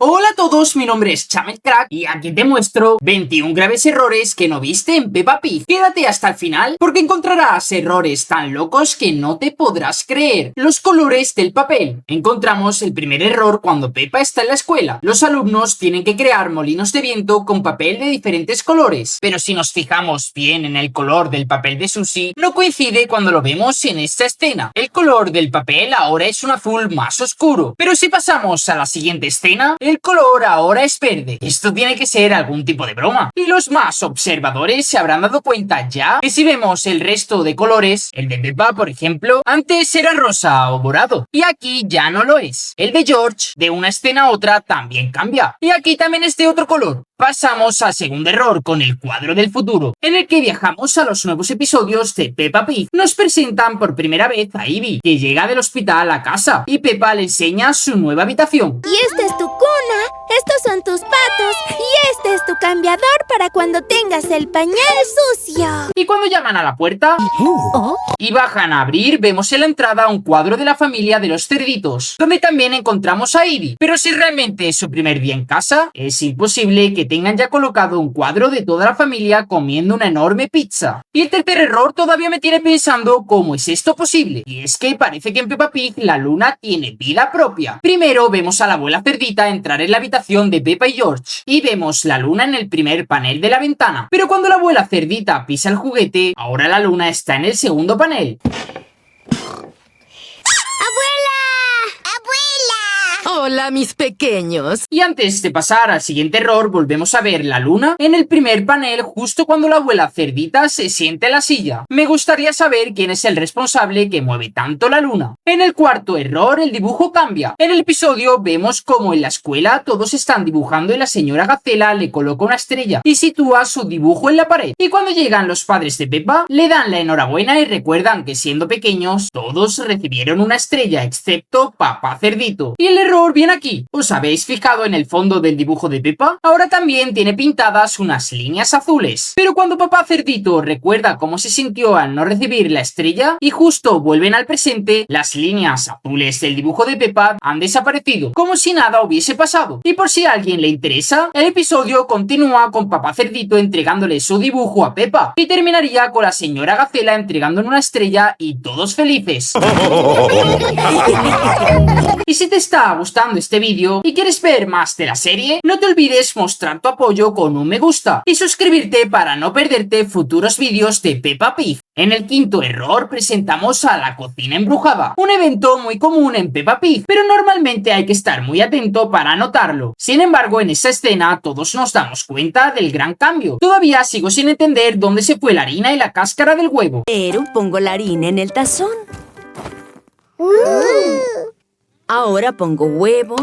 Hola a todos, mi nombre es ChamelCrack y aquí te muestro 21 graves errores que no viste en Peppa Pig. Quédate hasta el final porque encontrarás errores tan locos que no te podrás creer. Los colores del papel. Encontramos el primer error cuando Peppa está en la escuela. Los alumnos tienen que crear molinos de viento con papel de diferentes colores. Pero si nos fijamos bien en el color del papel de Susie, no coincide cuando lo vemos en esta escena. El color del papel ahora es un azul más oscuro. Pero si pasamos a la siguiente escena, el color ahora es verde. Esto tiene que ser algún tipo de broma. Y los más observadores se habrán dado cuenta ya que si vemos el resto de colores, el de Peppa, por ejemplo, antes era rosa o morado. Y aquí ya no lo es. El de George, de una escena a otra, también cambia. Y aquí también es de otro color. Pasamos al segundo error con el cuadro del futuro, en el que viajamos a los nuevos episodios de Peppa Pig. Nos presentan por primera vez a Ivy, que llega del hospital a casa, y Peppa le enseña su nueva habitación. Y esta es tu cuna, estos son tus patos, y este es tu cambiador para cuando tengas el pañal sucio. Y cuando llaman a la puerta y bajan a abrir, vemos en la entrada un cuadro de la familia de los cerditos, donde también encontramos a Ivy. Pero si realmente es su primer día en casa, es imposible que tengan ya colocado un cuadro de toda la familia comiendo una enorme pizza. Y el tercer error todavía me tiene pensando cómo es esto posible. Y es que parece que en Peppa Pig la luna tiene vida propia. Primero vemos a la abuela cerdita entrar en la habitación de Peppa y George. Y vemos la luna en el primer panel de la ventana. Pero cuando la abuela cerdita pisa el juguete, ahora la luna está en el segundo panel. Hola, mis pequeños. Y antes de pasar al siguiente error, volvemos a ver la luna en el primer panel justo cuando la abuela cerdita se siente en la silla. Me gustaría saber quién es el responsable que mueve tanto la luna. En el cuarto error, el dibujo cambia. En el episodio vemos como en la escuela todos están dibujando y la señora Gacela le coloca una estrella y sitúa su dibujo en la pared. Y cuando llegan los padres de Peppa, le dan la enhorabuena y recuerdan que siendo pequeños, todos recibieron una estrella excepto Papá Cerdito. Y el error viene aquí. ¿Os habéis fijado en el fondo del dibujo de Peppa? Ahora también tiene pintadas unas líneas azules. Pero cuando Papá Cerdito recuerda cómo se sintió al no recibir la estrella y justo vuelven al presente, las líneas azules del dibujo de Peppa han desaparecido, como si nada hubiese pasado. Y por si a alguien le interesa, el episodio continúa con Papá Cerdito entregándole su dibujo a Peppa y terminaría con la señora Gacela entregándole una estrella y todos felices. Y si te está gustando este vídeo y quieres ver más de la serie, no te olvides mostrar tu apoyo con un me gusta y suscribirte para no perderte futuros vídeos de Peppa Pig. En el quinto error presentamos a la cocina embrujada, un evento muy común en Peppa Pig, pero normalmente hay que estar muy atento para notarlo. Sin embargo, en esta escena todos nos damos cuenta del gran cambio. Todavía sigo sin entender dónde se fue la harina y la cáscara del huevo. Pero pongo la harina en el tazón. Ahora pongo huevo.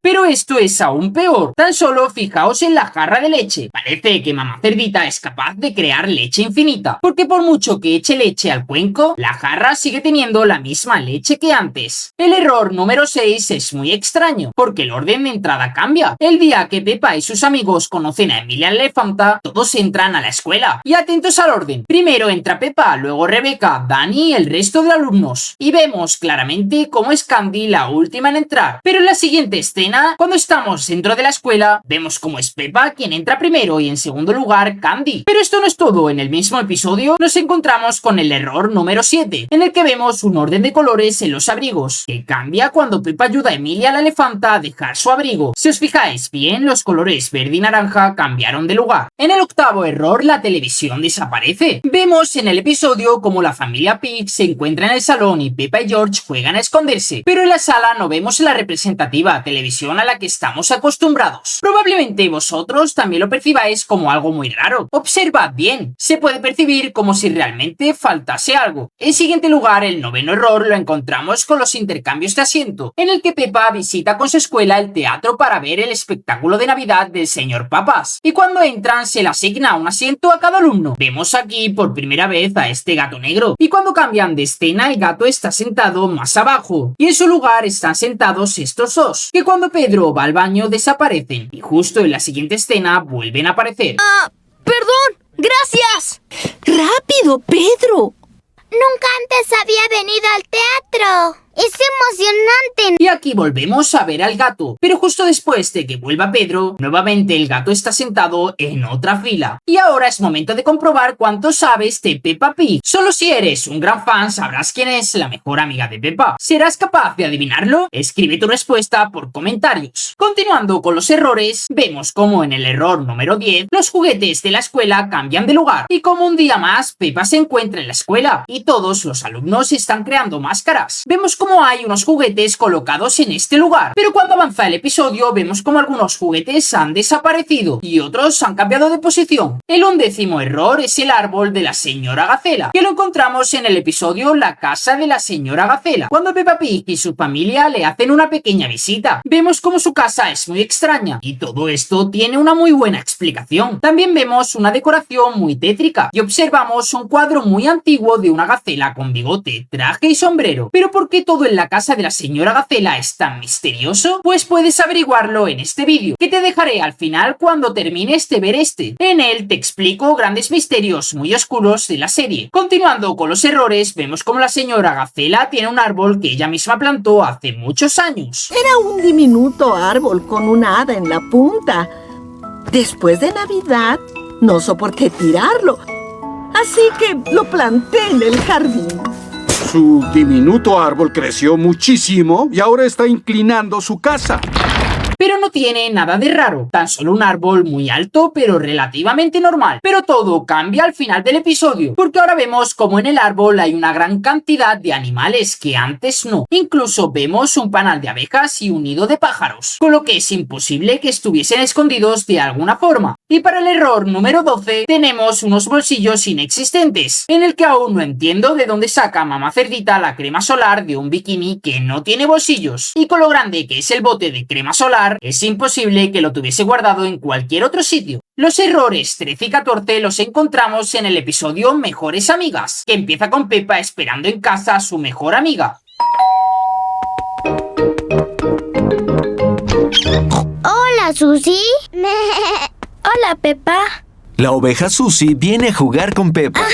Pero esto es aún peor. Tan solo fijaos en la jarra de leche. Parece que mamá cerdita es capaz de crear leche infinita, porque por mucho que eche leche al cuenco, la jarra sigue teniendo la misma leche que antes. El error número 6 es muy extraño, porque el orden de entrada cambia. El día que Peppa y sus amigos conocen a Emilia la elefanta, todos entran a la escuela. Y atentos al orden. Primero entra Peppa, luego Rebeca, Dani y el resto de alumnos. Y vemos claramente cómo es Candy la última en entrar. Pero en la siguiente escena, cuando estamos dentro de la escuela, vemos cómo es Peppa quien entra primero y en segundo lugar Candy. Pero esto no es todo. En el mismo episodio nos encontramos con el error número 7, en el que vemos un orden de colores en los abrigos, que cambia cuando Peppa ayuda a Emilia la elefanta a dejar su abrigo. Si os fijáis bien, los colores verde y naranja cambiaron de lugar. En el octavo error, la televisión desaparece. Vemos en el episodio como la familia Pig se encuentra en el salón y Peppa y George juegan a esconderse. Pero en la sala no vemos la representativa televisión a la que estamos acostumbrados. Probablemente vosotros también lo percibáis como algo muy raro. Observad bien, se puede percibir como si realmente faltase algo. En siguiente lugar, el noveno error lo encontramos con los intercambios de asiento, en el que Peppa visita con su escuela el teatro para ver el espectáculo de Navidad del señor Papas. Y cuando entran se le asigna un asiento a cada alumno. Vemos aquí por primera vez a este gato negro. Y cuando cambian de escena, el gato está sentado más abajo. Y en su lugar están sentados estos dos, que cuando Pedro va al baño desaparecen y justo en la siguiente escena vuelven a aparecer. ¡Perdón! ¡Gracias! ¡Rápido, Pedro! Nunca antes había venido al teatro. ¡Es emocionante! Y aquí volvemos a ver al gato, pero justo después de que vuelva Pedro, nuevamente el gato está sentado en otra fila. Y ahora es momento de comprobar cuánto sabes de Peppa Pig. Solo si eres un gran fan sabrás quién es la mejor amiga de Peppa. ¿Serás capaz de adivinarlo? Escribe tu respuesta por comentarios. Continuando con los errores, vemos como en el error número 10, los juguetes de la escuela cambian de lugar. Y como un día más, Peppa se encuentra en la escuela y todos los alumnos están creando máscaras. Vemos como hay unos juguetes colocados en este lugar, pero cuando avanza el episodio vemos como algunos juguetes han desaparecido y otros han cambiado de posición. El 11º error es el árbol de la señora Gacela, que lo encontramos en el episodio La casa de la señora Gacela, cuando Peppa Pig y su familia le hacen una pequeña visita. Vemos como su casa es muy extraña y todo esto tiene una muy buena explicación. También vemos una decoración muy tétrica y observamos un cuadro muy antiguo de una gacela con bigote, traje y sombrero. ¿Pero por qué todo en la casa de la señora Gacela es tan misterioso? Pues puedes averiguarlo en este vídeo, que te dejaré al final cuando termines de ver este. En él te explico grandes misterios muy oscuros de la serie. Continuando con los errores, vemos como la señora Gacela tiene un árbol que ella misma plantó hace muchos años. Era un diminuto árbol con una hada en la punta. Después de Navidad, no soporté tirarlo, así que lo planté en el jardín. Su diminuto árbol creció muchísimo y ahora está inclinando su casa. Pero no tiene nada de raro, tan solo un árbol muy alto pero relativamente normal. Pero todo cambia al final del episodio, porque ahora vemos como en el árbol hay una gran cantidad de animales que antes no. Incluso vemos un panal de abejas y un nido de pájaros, con lo que es imposible que estuviesen escondidos de alguna forma. Y para el error número 12 tenemos unos bolsillos inexistentes, en el que aún no entiendo de dónde saca mamá cerdita la crema solar de un bikini que no tiene bolsillos. Y con lo grande que es el bote de crema solar, es imposible que lo tuviese guardado en cualquier otro sitio. Los errores 13 y 14 los encontramos en el episodio Mejores Amigas, que empieza con Peppa esperando en casa a su mejor amiga. Hola, Susie. Hola, Peppa. La oveja Susie viene a jugar con Peppa.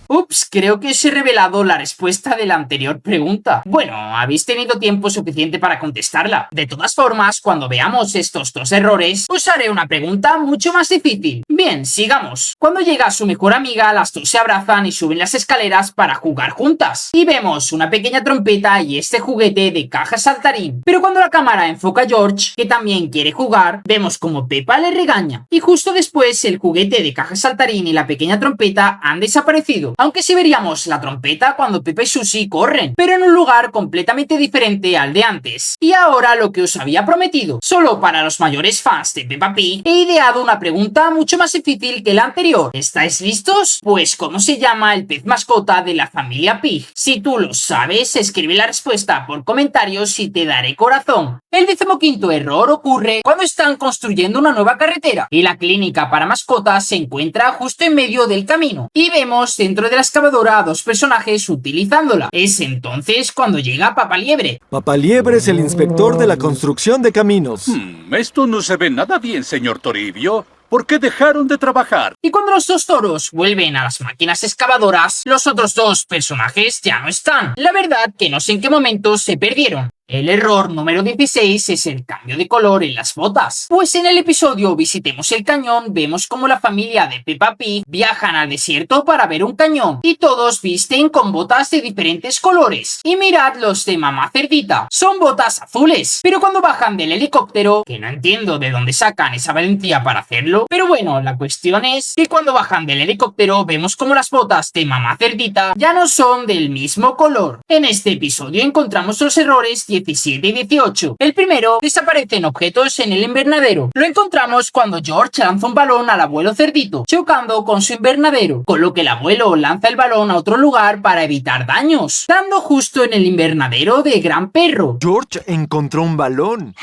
Ups, creo que os he revelado la respuesta de la anterior pregunta. Bueno, habéis tenido tiempo suficiente para contestarla. De todas formas, cuando veamos estos dos errores, os haré una pregunta mucho más difícil. Bien, sigamos. Cuando llega su mejor amiga, las dos se abrazan y suben las escaleras para jugar juntas. Y vemos una pequeña trompeta y este juguete de caja saltarín. Pero cuando la cámara enfoca a George, que también quiere jugar, vemos como Peppa le regaña. Y justo después, el juguete de caja saltarín y la pequeña trompeta han desaparecido. Aunque sí veríamos la trompeta cuando Peppa y Susie corren, pero en un lugar completamente diferente al de antes. Y ahora lo que os había prometido, solo para los mayores fans de Peppa Pig, he ideado una pregunta mucho más difícil que la anterior. ¿Estáis listos? Pues ¿cómo se llama el pez mascota de la familia Pig? Si tú lo sabes, escribe la respuesta por comentarios y te daré corazón. El 15º error ocurre cuando están construyendo una nueva carretera y la clínica para mascotas se encuentra justo en medio del camino y vemos dentro de la excavadora a dos personajes utilizándola. Es entonces cuando llega Papá Liebre. Papá Liebre es el inspector de la construcción de caminos. Esto no se ve nada bien, señor Toribio. ¿Por qué dejaron de trabajar? Y cuando los dos toros vuelven a las máquinas excavadoras, los otros dos personajes ya no están. La verdad que no sé en qué momento se perdieron. El error número 16 es el cambio de color en las botas. Pues en el episodio Visitemos el Cañón vemos como la familia de Peppa Pig viajan al desierto para ver un cañón y todos visten con botas de diferentes colores. Y mirad los de mamá cerdita, son botas azules. Pero cuando bajan del helicóptero, que no entiendo de dónde sacan esa valentía para hacerlo, pero bueno, la cuestión es que cuando bajan del helicóptero vemos como las botas de mamá cerdita ya no son del mismo color. En este episodio encontramos los errores 17 y 18. El primero, desaparecen objetos en el invernadero. Lo encontramos cuando George lanza un balón al abuelo cerdito, chocando con su invernadero, con lo que el abuelo lanza el balón a otro lugar para evitar daños, dando justo en el invernadero de Gran Perro. George encontró un balón.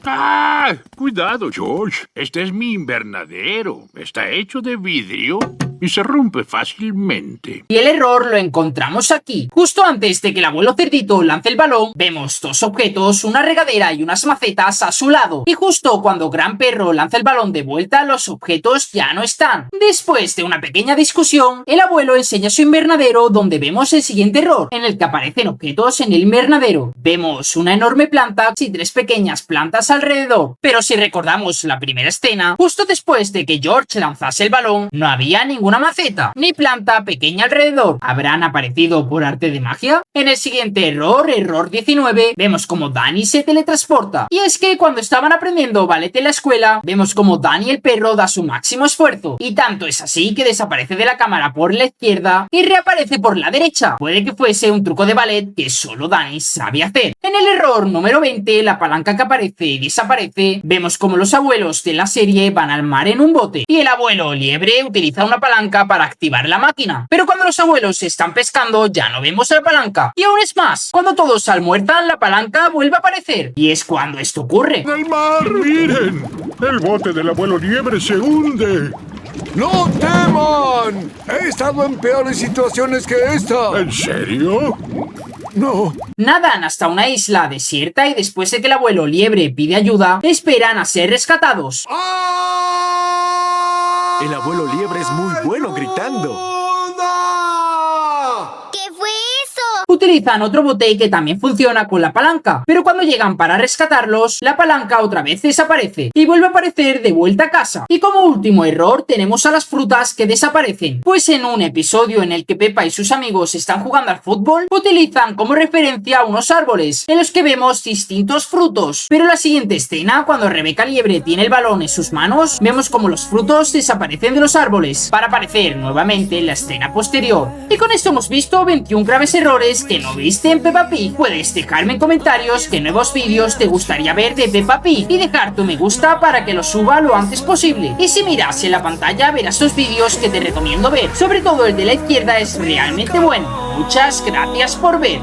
¡Ah! Cuidado, George. Este es mi invernadero. Está hecho de vidrio y se rompe fácilmente. Y el error lo encontramos aquí. Justo antes de que el abuelo cerdito lance el balón, vemos dos objetos, una regadera y unas macetas a su lado. Y justo cuando Gran Perro lanza el balón de vuelta, los objetos ya no están. Después de una pequeña discusión, el abuelo enseña su invernadero, donde vemos el siguiente error, en el que aparecen objetos en el invernadero. Vemos una enorme planta y 3 pequeñas plantas alrededor. Pero si recordamos la primera escena, justo después de que George lanzase el balón, no había ninguna maceta ni planta pequeña alrededor. ¿Habrán aparecido por arte de magia? En el siguiente error, error 19, vemos como Danny se teletransporta. Y es que cuando estaban aprendiendo ballet en la escuela, vemos como Danny el perro da su máximo esfuerzo. Y tanto es así que desaparece de la cámara por la izquierda y reaparece por la derecha. Puede que fuese un truco de ballet que solo Danny sabe hacer. En el error número 20, la palanca que aparece y desaparece, vemos como los abuelos de la serie van al mar en un bote. Y el abuelo liebre utiliza una palanca para activar la máquina. Pero cuando los abuelos están pescando, ya no vemos la palanca. Y aún es más, cuando todos almuerzan, la palanca vuelve a aparecer. Y es cuando esto ocurre. ¡El mar! ¡Miren! El bote del abuelo liebre se hunde. ¡No teman! He estado en peores situaciones que esta. ¿En serio? No. Nadan hasta una isla desierta y después de que el abuelo liebre pide ayuda, esperan a ser rescatados. El abuelo liebre es muy bueno gritando. ¿Qué fue eso? Utilizan otro bote que también funciona con la palanca, pero cuando llegan para rescatarlos, la palanca otra vez desaparece y vuelve a aparecer de vuelta a casa. Y como último error tenemos a las frutas que desaparecen, pues en un episodio en el que Peppa y sus amigos están jugando al fútbol, utilizan como referencia unos árboles en los que vemos distintos frutos. Pero en la siguiente escena, cuando Rebeca Liebre tiene el balón en sus manos, vemos como los frutos desaparecen de los árboles para aparecer nuevamente en la escena posterior. Y con esto hemos visto 21 graves errores que no viste en Peppa Pig. Puedes dejarme en comentarios qué nuevos vídeos te gustaría ver de Peppa Pig y dejar tu me gusta para que los suba lo antes posible. Y si miras en la pantalla verás los vídeos que te recomiendo ver, sobre todo el de la izquierda es realmente bueno. Muchas gracias por ver.